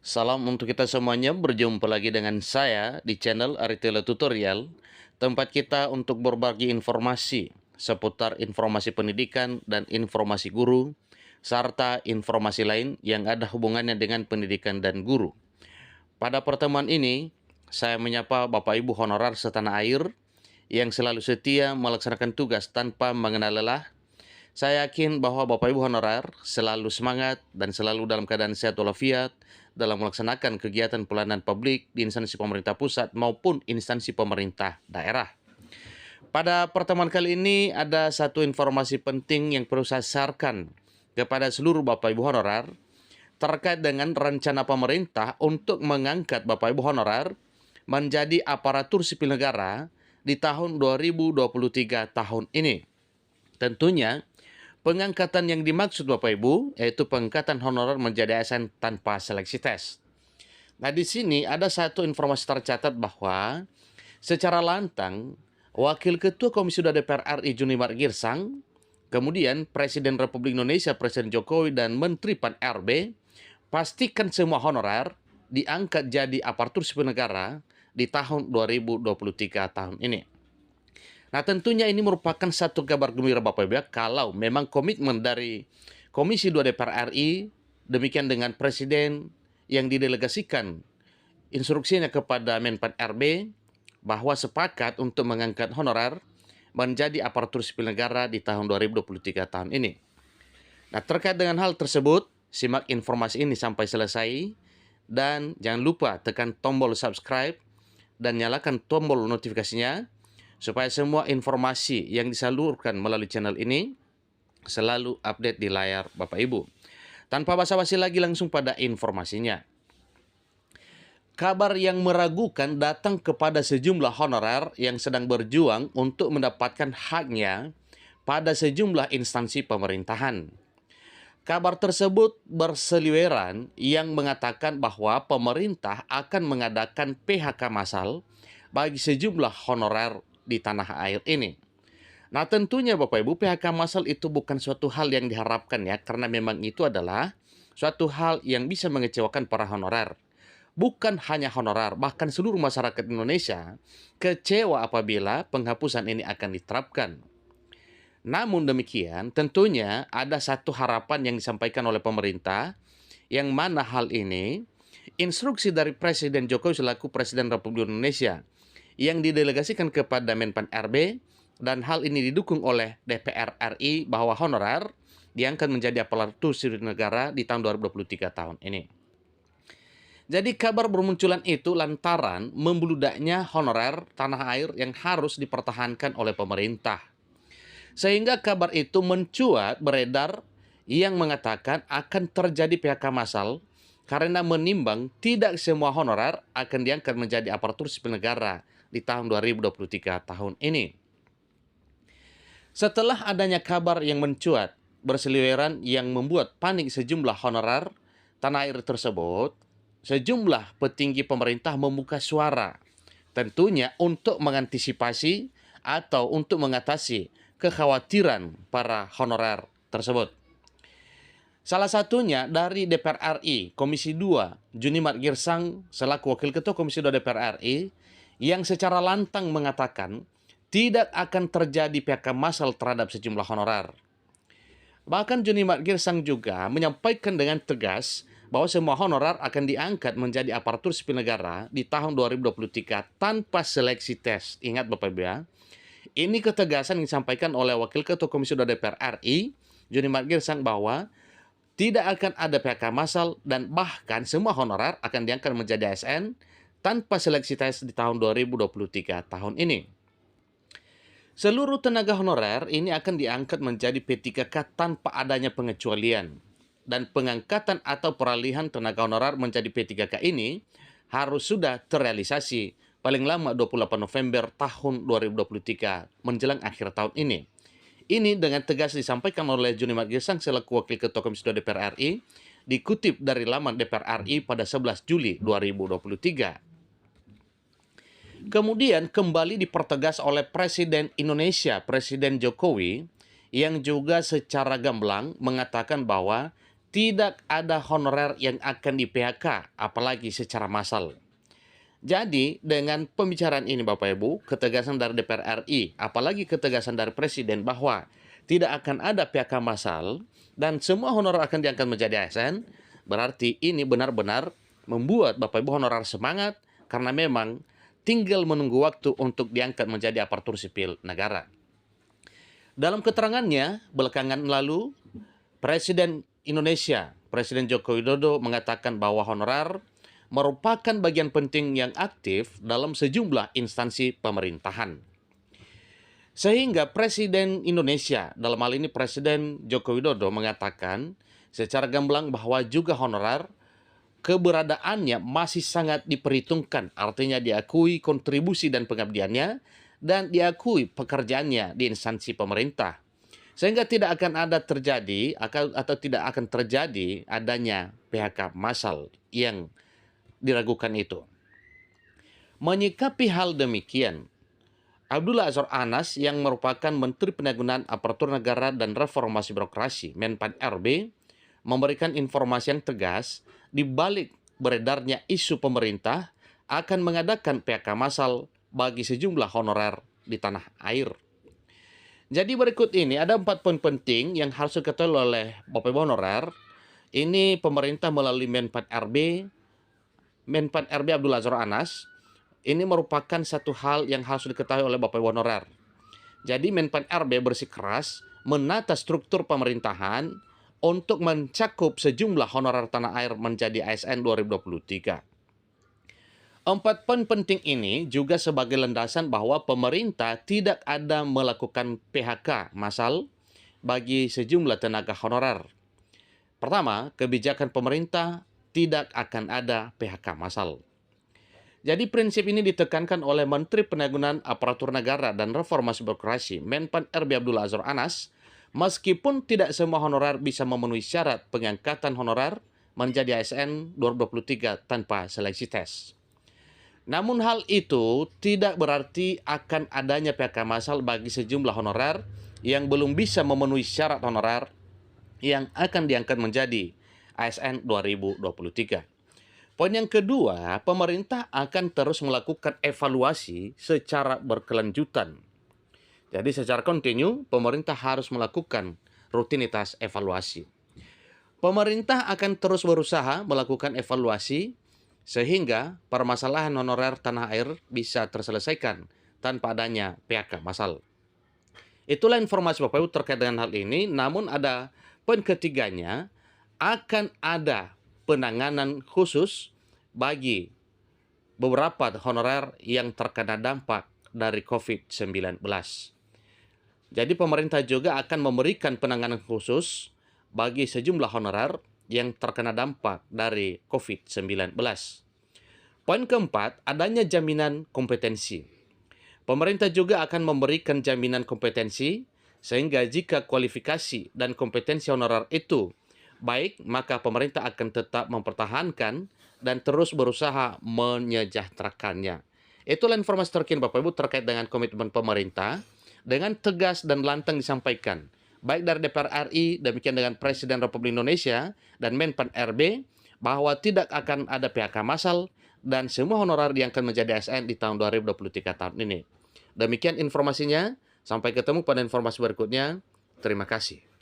Salam untuk kita semuanya, berjumpa lagi dengan saya di channel Aritela Tutorial, tempat kita untuk berbagi informasi seputar informasi pendidikan dan informasi guru, serta informasi lain yang ada hubungannya dengan pendidikan dan guru. Pada pertemuan ini, saya menyapa Bapak Ibu honorer setanah air yang selalu setia melaksanakan tugas tanpa mengenal lelah. Saya yakin bahwa Bapak Ibu honorer selalu semangat dan selalu dalam keadaan sehat walafiat dalam melaksanakan kegiatan pelayanan publik di instansi pemerintah pusat maupun instansi pemerintah daerah. Pada pertemuan kali ini ada satu informasi penting yang perlu saya sharekan kepada seluruh Bapak Ibu honorer terkait dengan rencana pemerintah untuk mengangkat Bapak Ibu honorer menjadi aparatur sipil negara di tahun 2023 tahun ini. Tentunya pengangkatan yang dimaksud Bapak Ibu yaitu pengangkatan honorer menjadi ASN tanpa seleksi tes. Nah, di sini ada satu informasi tercatat bahwa secara lantang Wakil Ketua Komisi 2 DPR RI Junimar Girsang, kemudian Presiden Republik Indonesia Presiden Jokowi dan Menteri Pan RB pastikan semua honorer diangkat jadi aparatur sipil negara di tahun 2023 tahun ini. Nah, tentunya ini merupakan satu kabar gembira Bapak Ibu ya, kalau memang komitmen dari Komisi 2 DPR RI, demikian dengan Presiden yang didelegasikan instruksinya kepada Menpan RB, bahwa sepakat untuk mengangkat honorer menjadi aparatur sipil negara di tahun 2023 tahun ini. Nah, terkait dengan hal tersebut, simak informasi ini sampai selesai, dan jangan lupa tekan tombol subscribe dan nyalakan tombol notifikasinya, supaya semua informasi yang disalurkan melalui channel ini selalu update di layar Bapak Ibu. Tanpa basa-basi lagi, langsung pada informasinya. Kabar yang meragukan datang kepada sejumlah honorer yang sedang berjuang untuk mendapatkan haknya pada sejumlah instansi pemerintahan. Kabar tersebut berseliweran yang mengatakan bahwa pemerintah akan mengadakan PHK massal bagi sejumlah honorer di tanah air ini. Nah, tentunya Bapak Ibu, PHK massal itu bukan suatu hal yang diharapkan ya, karena memang itu adalah suatu hal yang bisa mengecewakan para honorer. Bukan hanya honorer, bahkan seluruh masyarakat Indonesia kecewa apabila penghapusan ini akan diterapkan. Namun demikian, tentunya ada satu harapan yang disampaikan oleh pemerintah, yang mana hal ini instruksi dari Presiden Jokowi selaku Presiden Republik Indonesia yang didelegasikan kepada Menpan RB, dan hal ini didukung oleh DPR RI bahwa honorer diangkat menjadi aparatur sipil negara di tahun 2023 tahun ini. Jadi kabar bermunculan itu lantaran membeludaknya honorer tanah air yang harus dipertahankan oleh pemerintah. Sehingga kabar itu mencuat beredar yang mengatakan akan terjadi PHK massal karena menimbang tidak semua honorer akan diangkat menjadi aparatur sipil negara di tahun 2023 tahun ini. Setelah adanya kabar yang mencuat berseliweran yang membuat panik sejumlah honorer tanah air tersebut, sejumlah petinggi pemerintah membuka suara, tentunya untuk mengantisipasi atau untuk mengatasi kekhawatiran para honorer tersebut. Salah satunya dari DPR RI, Komisi 2, Junimar Girsang selaku Wakil Ketua Komisi 2 DPR RI, yang secara lantang mengatakan tidak akan terjadi PHK massal terhadap sejumlah honorer. Bahkan Junimar Girsang juga menyampaikan dengan tegas bahwa semua honorer akan diangkat menjadi aparatur sipil negara di tahun 2023 tanpa seleksi tes. Ingat Bapak Ibu ya, ini ketegasan yang disampaikan oleh Wakil Ketua Komisi 2 DPR RI, Junimar Girsang, bahwa tidak akan ada PHK massal dan bahkan semua honorer akan diangkat menjadi ASN tanpa seleksi tes di tahun 2023 tahun ini. Seluruh tenaga honorer ini akan diangkat menjadi P3K tanpa adanya pengecualian. Dan pengangkatan atau peralihan tenaga honorer menjadi P3K ini harus sudah terrealisasi paling lama 28 November tahun 2023 menjelang akhir tahun ini. Ini dengan tegas disampaikan oleh Junimar Girsang selaku Wakil Ketua Komisi 2 DPR RI, dikutip dari laman DPR RI pada 11 Juli 2023. Kemudian kembali dipertegas oleh Presiden Indonesia, Presiden Jokowi, yang juga secara gamblang mengatakan bahwa tidak ada honorer yang akan di-PHK, apalagi secara massal. Jadi, dengan pembicaraan ini Bapak Ibu, ketegasan dari DPR RI, apalagi ketegasan dari Presiden bahwa tidak akan ada PHK massal dan semua honorer akan diangkat menjadi ASN, berarti ini benar-benar membuat Bapak Ibu honorer semangat karena memang tinggal menunggu waktu untuk diangkat menjadi aparatur sipil negara. Dalam keterangannya belakangan lalu, Presiden Indonesia, Presiden Joko Widodo mengatakan bahwa honorer merupakan bagian penting yang aktif dalam sejumlah instansi pemerintahan. Sehingga Presiden Indonesia, dalam hal ini Presiden Joko Widodo mengatakan secara gamblang bahwa juga honorer keberadaannya masih sangat diperhitungkan, artinya diakui kontribusi dan pengabdiannya dan diakui pekerjaannya di instansi pemerintah. Sehingga tidak akan ada terjadi atau tidak akan terjadi adanya PHK massal yang diragukan itu. Menyikapi hal demikian, Abdullah Azwar Anas yang merupakan Menteri Pendayagunaan Aparatur Negara dan Reformasi Birokrasi Menpan RB memberikan informasi yang tegas di balik beredarnya isu pemerintah akan mengadakan PHK massal bagi sejumlah honorer di tanah air. Jadi berikut ini ada 4 poin penting yang harus diketahui oleh Bapak Ibu honorer. Ini pemerintah melalui Menpan RB Abdullah Azwar Anas. Ini merupakan satu hal yang harus diketahui oleh Bapak Ibu honorer. Jadi Menpan RB bersikeras menata struktur pemerintahan untuk mencakup sejumlah honorer tanah air menjadi ASN 2023. 4 poin penting ini juga sebagai landasan bahwa pemerintah tidak ada melakukan PHK massal bagi sejumlah tenaga honorer. Pertama, kebijakan pemerintah tidak akan ada PHK massal. Jadi prinsip ini ditekankan oleh Menteri Pendayagunaan Aparatur Negara dan Reformasi Birokrasi Menpan RB Abdullah Azwar Anas, meskipun tidak semua honorer bisa memenuhi syarat pengangkatan honorer menjadi ASN 2023 tanpa seleksi tes. Namun hal itu tidak berarti akan adanya PHK massal bagi sejumlah honorer yang belum bisa memenuhi syarat honorer yang akan diangkat menjadi ASN 2023. Poin yang kedua, pemerintah akan terus melakukan evaluasi secara berkelanjutan. Jadi secara kontinu, pemerintah harus melakukan rutinitas evaluasi. Pemerintah akan terus berusaha melakukan evaluasi sehingga permasalahan honorer tanah air bisa terselesaikan tanpa adanya PHK massal. Itulah informasi Bapak Ibu terkait dengan hal ini, namun ada poin ketiganya, akan ada penanganan khusus bagi beberapa honorer yang terkena dampak dari COVID-19. Jadi pemerintah juga akan memberikan penanganan khusus bagi sejumlah honorer yang terkena dampak dari COVID-19. Poin keempat, adanya jaminan kompetensi. Pemerintah juga akan memberikan jaminan kompetensi sehingga jika kualifikasi dan kompetensi honorer itu baik, maka pemerintah akan tetap mempertahankan dan terus berusaha menyejahterakannya. Itulah informasi terkini Bapak Ibu terkait dengan komitmen pemerintah dengan tegas dan lantang disampaikan baik dari DPR RI, demikian dengan Presiden Republik Indonesia dan Menpan RB, bahwa tidak akan ada PHK massal dan semua honorer yang akan menjadi ASN di tahun 2023 tahun ini. Demikian informasinya, sampai ketemu pada informasi berikutnya. Terima kasih.